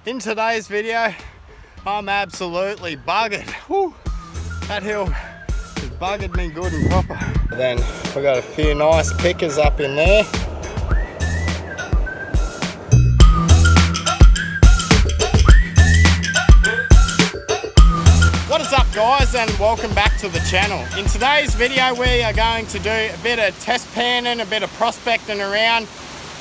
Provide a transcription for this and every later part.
In today's video, I'm absolutely buggered. Whew. That hill has buggered me good and proper. Then we got a few nice pickers up in there. What is up, guys, and welcome back to the channel. In today's video we are going to do a bit of test panning, a bit of prospecting around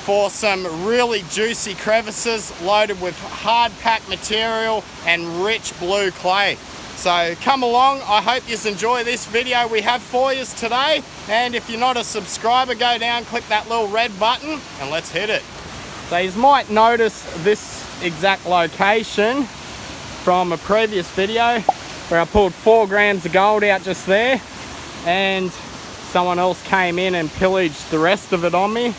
for some really juicy crevices loaded with hard packed material and rich blue clay. So come along, I hope you enjoy this video we have for you today, and if you're not a subscriber, go down, click that little red button and let's hit it. So you might notice this exact location from a previous video where I pulled 4 grams of gold out just there, and someone else came in and pillaged the rest of it on me.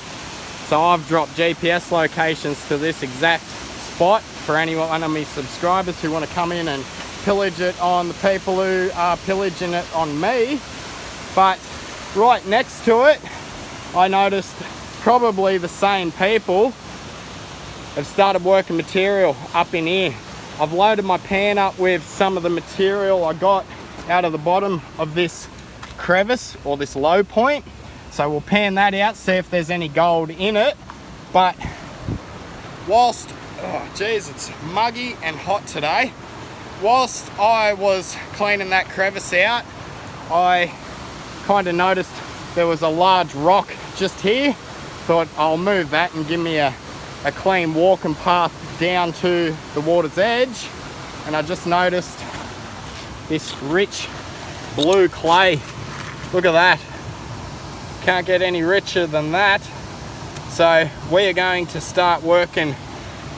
So I've dropped GPS locations to this exact spot for any one of my subscribers who want to come in and pillage it on the people who are pillaging it on me. But right next to it, I noticed probably the same people have started working material up in here. I've loaded my pan up with some of the material I got out of the bottom of this crevice, or this low point. So we'll pan that out, see if there's any gold in it. But whilst, oh geez, it's muggy and hot today. Whilst I was cleaning that crevice out, I kind of noticed there was a large rock just here. Thought I'll move that and give me a clean walking path down to the water's edge. And I just noticed this rich blue clay. Look at that. Can't get any richer than that. So we are going to start working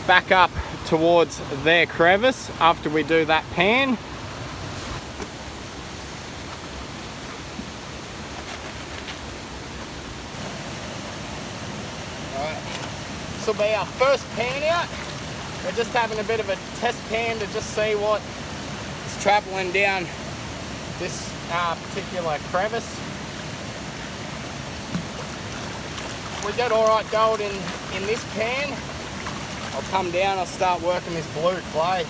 back up towards their crevice after we do that pan. Alright, this will be our first pan out. We're just having a bit of a test pan to just see what is traveling down this particular crevice. We got alright gold in this pan. I'll come down, I'll start working this blue clay.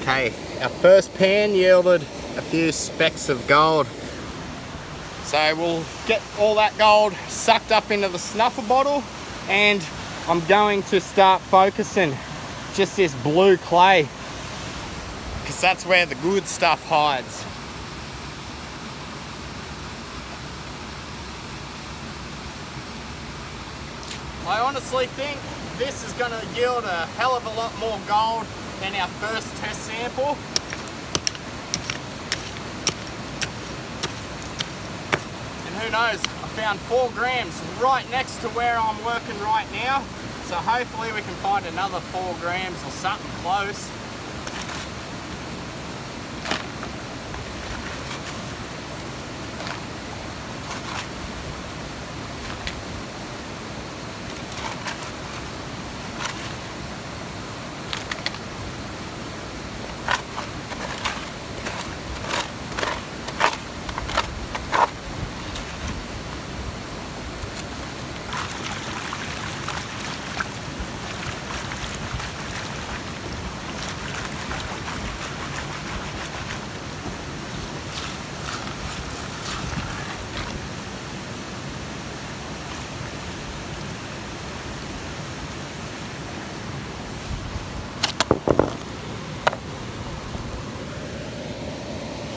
Okay, our first pan yielded a few specks of gold. So we'll get all that gold sucked up into the snuffer bottle, and I'm going to start focusing just this blue clay, because that's where the good stuff hides. I honestly think this is going to yield a hell of a lot more gold than our first test sample. And who knows, I found 4 grams right next to where I'm working right now. So hopefully we can find another 4 grams or something close.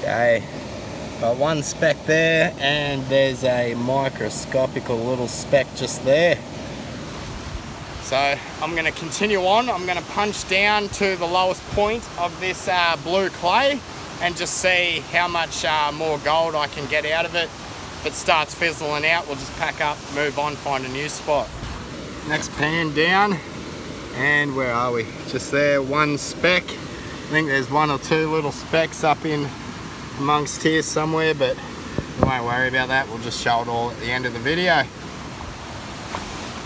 Okay, got 1 speck there, and there's a microscopical little speck just there. So I'm going to continue on. I'm going to punch down to the lowest point of this blue clay and just see how much more gold I can get out of it. If it starts fizzling out, we'll just pack up, move on, find a new spot. Next pan down, and where are we? Just there, 1 speck. I think there's 1 or 2 little specks up in amongst here somewhere, but we won't worry about that. We'll just show it all at the end of the video.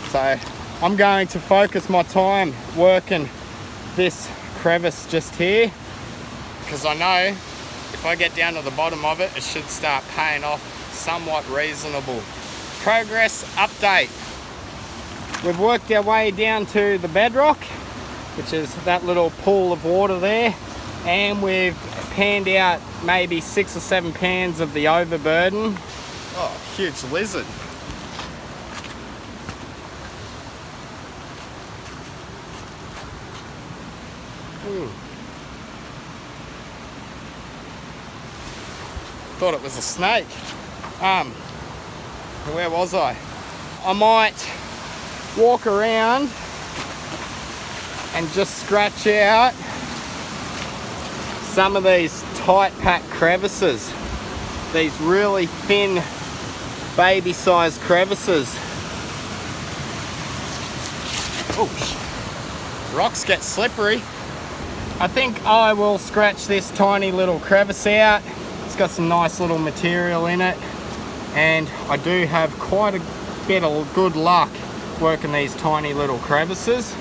So I'm going to focus my time working this crevice just here, because I know if I get down to the bottom of it, it should start paying off somewhat reasonable. Progress update. We've worked our way down to the bedrock, which is that little pool of water there, and we've panned out maybe 6 or 7 pans of the overburden. Oh, huge lizard. Thought it was a snake. Where was I? I might walk around and just scratch out some of these tight packed crevices. These really thin baby sized crevices. Oh, rocks get slippery. I think I will scratch this tiny little crevice out. It's got some nice little material in it, and I do have quite a bit of good luck working these tiny little crevices.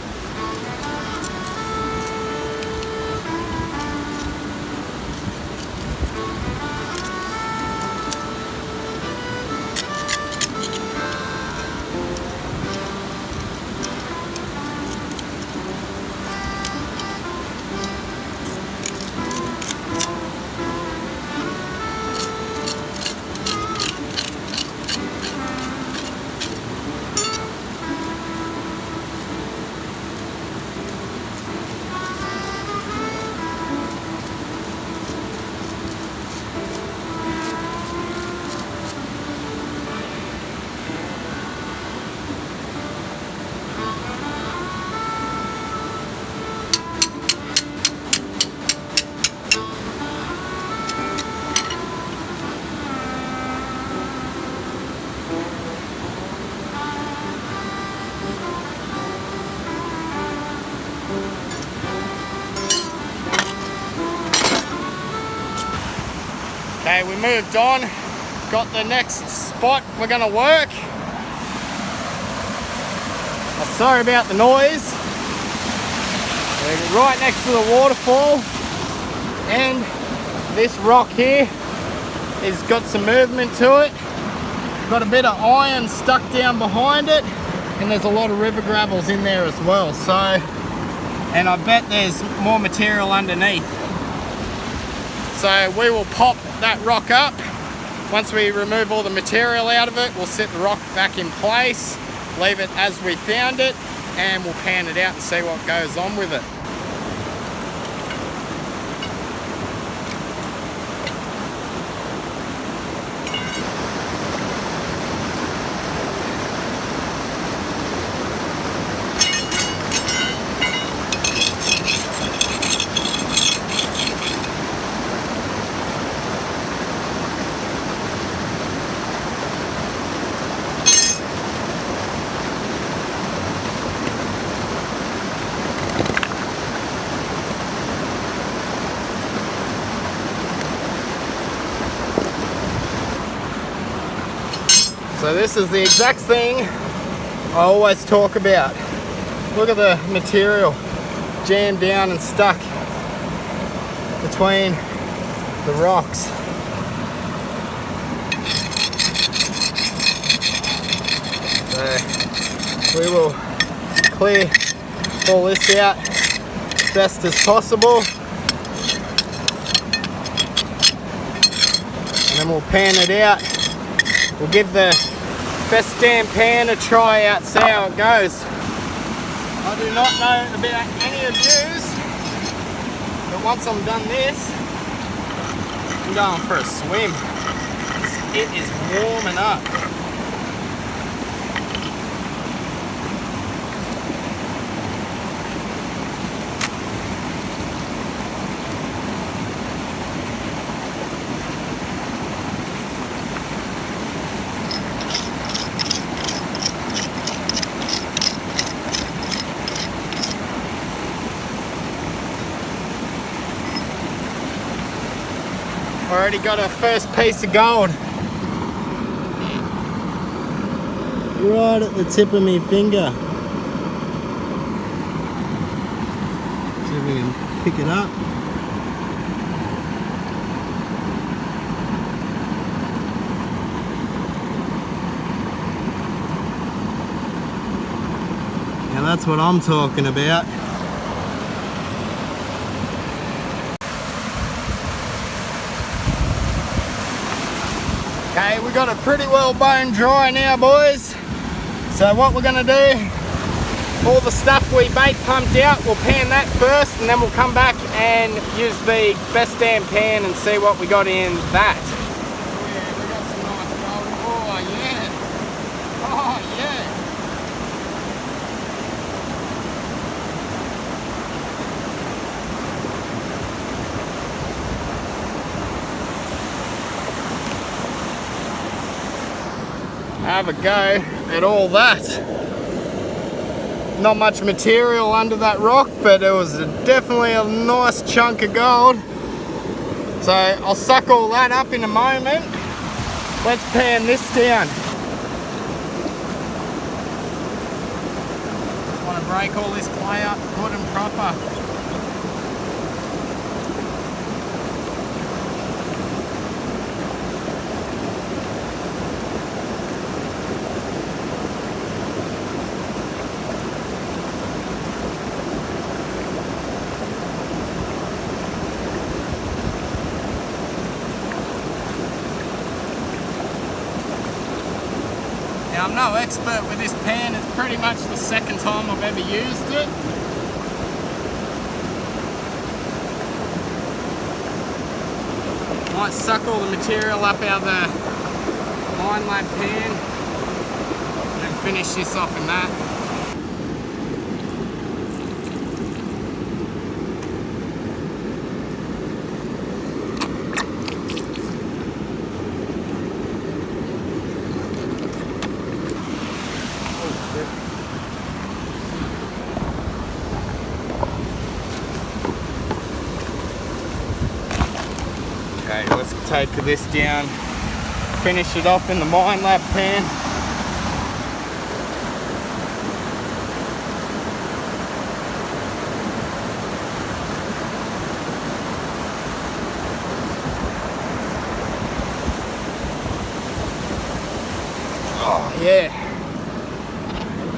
Okay, we moved on, got the next spot we're gonna work. Sorry about the noise. We're right next to the waterfall, and this rock here has got some movement to it. Got a bit of iron stuck down behind it, and there's a lot of river gravels in there as well. So, and I bet there's more material underneath. So we will pop that rock up. Once we remove all the material out of it, we'll set the rock back in place, leave it as we found it, and we'll pan it out and see what goes on with it. So this is the exact thing I always talk about. Look at the material jammed down and stuck between the rocks. So we will clear all this out as best as possible, and then we'll pan it out. We'll give the best damn pan a try out, see how it goes. I do not know about any of yous, but once I'm done this, I'm going for a swim. It is warming up. Already got our first piece of gold. Right at the tip of my finger. See if we can pick it up. That's what I'm talking about. Okay, we got it pretty well bone dry now, boys. So what we're gonna do, all the stuff we bait pumped out, we'll pan that first, and then we'll come back and use the best damn pan and see what we got in that. Oh yeah, we got some nice gold. Oh yeah. Oh yeah. Have a go at all that. Not much material under that rock, but it was definitely a nice chunk of gold. So I'll suck all that up in a moment. Let's pan this down. Want to break all this clay up good and proper. Now, I'm no expert with this pan, it's pretty much the second time I've ever used it. Might suck all the material up out of the Mine Lab pan and then finish this off in that. Okay, let's take this down, finish it off in the Mine Lab pan. Oh yeah,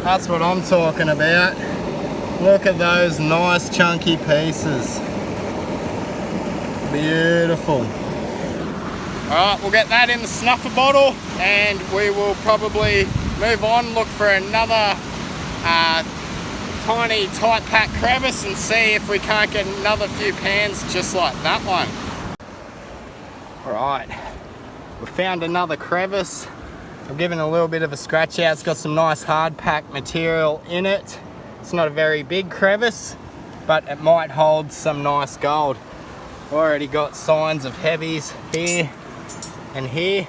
that's what I'm talking about. Look at those nice chunky pieces. Beautiful. Alright, we'll get that in the snuffer bottle and we will probably move on, look for another tiny tight pack crevice and see if we can't get another few pans just like that one. Alright, we found another crevice. I've given a little bit of a scratch out. It's got some nice hard pack material in it. It's not a very big crevice, but it might hold some nice gold. Already got signs of heavies here and here.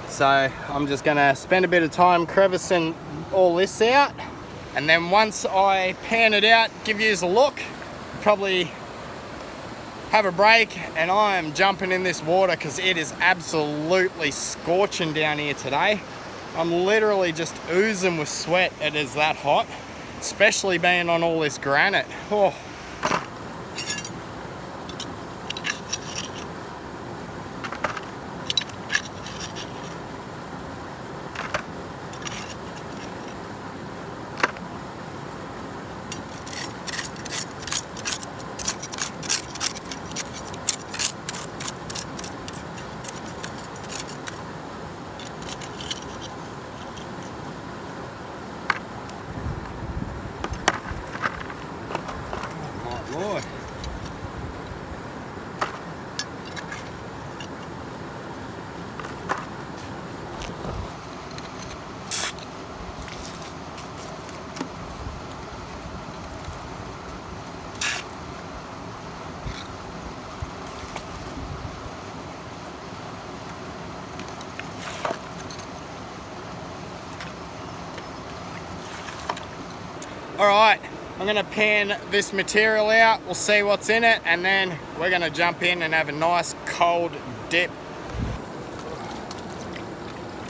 So I'm just gonna spend a bit of time crevicing all this out, and then once I pan it out, give you a look, probably have a break, and I am jumping in this water because it is absolutely scorching down here today. I'm literally just oozing with sweat. It is that hot, especially being on all this granite. Oh. Lord. All right, I'm gonna pan this material out, we'll see what's in it, and then we're gonna jump in and have a nice cold dip.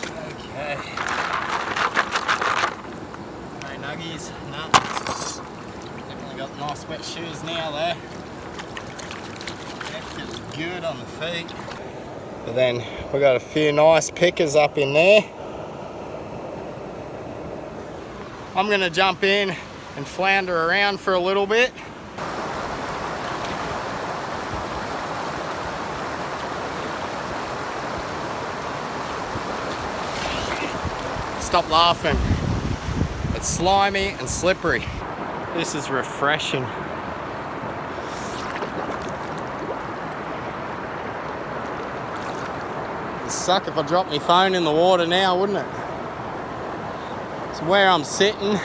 Okay. No nuggies, no. Definitely got nice wet shoes now there. That feels good on the feet. But then we got a few nice pickers up in there. I'm gonna jump in and flounder around for a little bit. Stop laughing. It's slimy and slippery. This is refreshing. It'd suck if I dropped my phone in the water now, wouldn't it? So where I'm sitting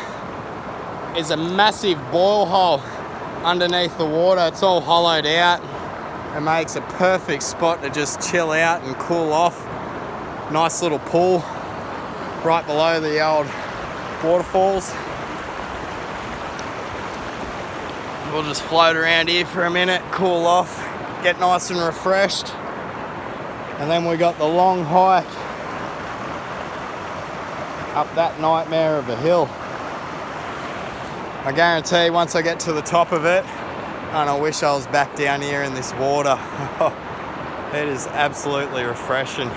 is a massive boil hole underneath the water. It's all hollowed out. It makes a perfect spot to just chill out and cool off. Nice little pool right below the old waterfalls. We'll just float around here for a minute, cool off, get nice and refreshed. And then we got the long hike up that nightmare of a hill. I guarantee once I get to the top of it, and I wish I was back down here in this water. It is absolutely refreshing.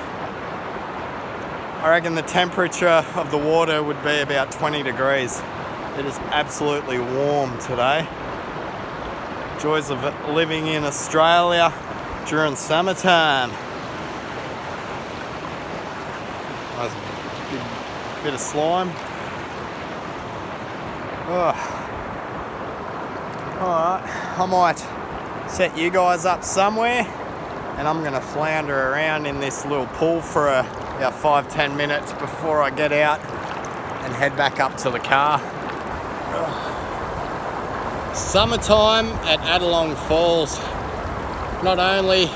I reckon the temperature of the water would be about 20 degrees. It is absolutely warm today. Joys of living in Australia during summertime. Nice big bit of slime. Alright, I might set you guys up somewhere and I'm gonna flounder around in this little pool for about 5-10 minutes before I get out and head back up to the car. Summertime at Adelong Falls. Not only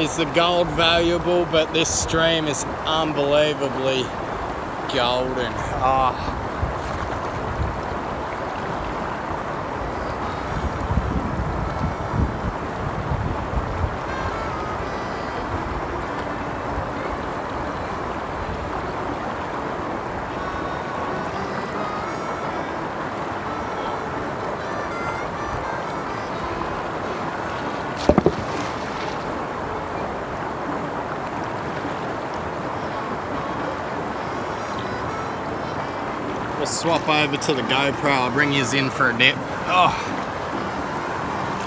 is the gold valuable, but this stream is unbelievably golden. We'll swap over to the GoPro. I'll bring yous in for a dip. Oh,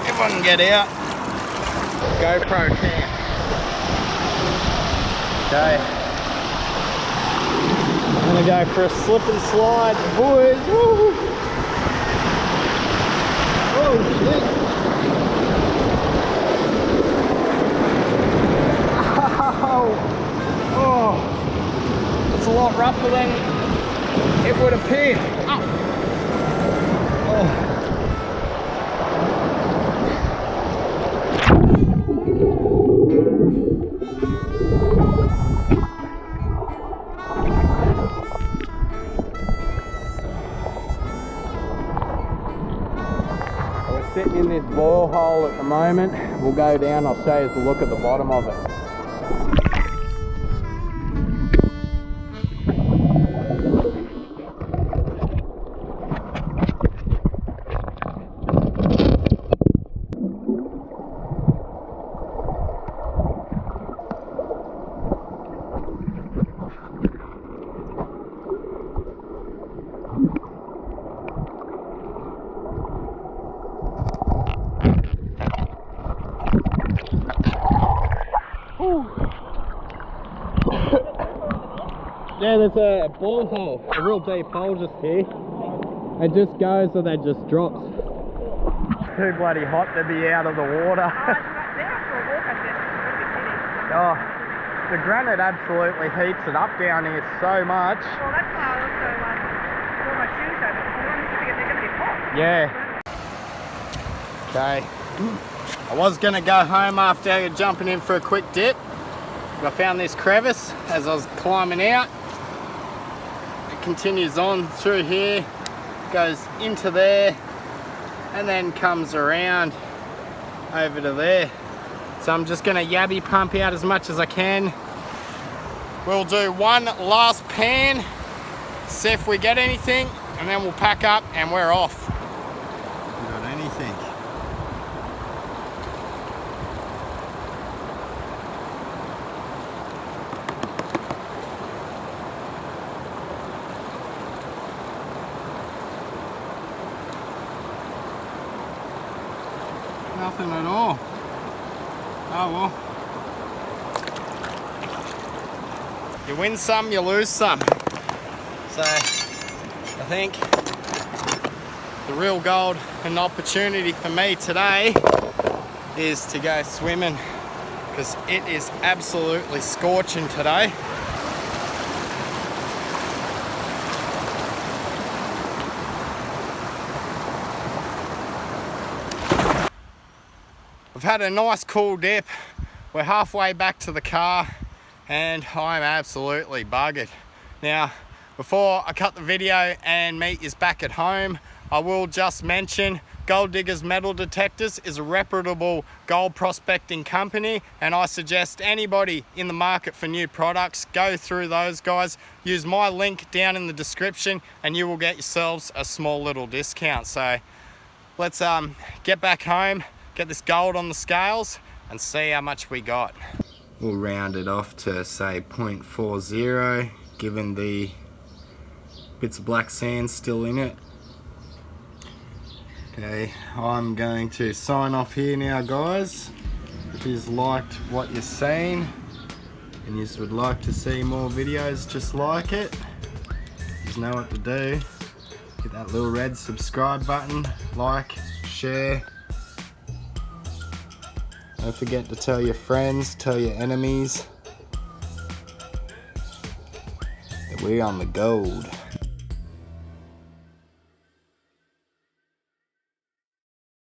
if I can get out. GoPro cam. Okay. I'm gonna go for a slip and slide, boys. Woo. Oh shit. Oh, it's a lot rougher than it would appear. We're sitting in this borehole at the moment. We'll go down, I'll show you the look at the bottom of it. Yeah, there's a borehole, a real deep hole just here. It just goes and then just drops. Too bloody hot to be out of the water. Oh, the granite absolutely heats it up down here so much. Well, that's why I also wore my shoes over because I wanted to get they're going to get hot. Okay. I was going to go home after jumping in for a quick dip. I found this crevice as I was climbing out. It continues on through here, goes into there, and then comes around over to there. So I'm just going to yabby pump out as much as I can. We'll do one last pan, see if we get anything, and then we'll pack up and we're off. We got anything? nothing at all. Oh well. You win some, you lose some. So I think the real gold and opportunity for me today is to go swimming, because it is absolutely scorching today. We've had a nice cool dip. We're halfway back to the car and I'm absolutely buggered. Now, before I cut the video and meet you back at home, I will just mention Gold Diggers Metal Detectors is a reputable gold prospecting company, and I suggest anybody in the market for new products, go through those guys. Use my link down in the description and you will get yourselves a small little discount. So let's get back home, get this gold on the scales and see how much we got. We'll round it off to say 0.40, given the bits of black sand still in it. Okay, I'm going to sign off here now, guys. If you've liked what you've seen and you would like to see more videos just like it, you know what to do. Hit that little red subscribe button, like, share. Don't forget to tell your friends, tell your enemies that we're on the gold.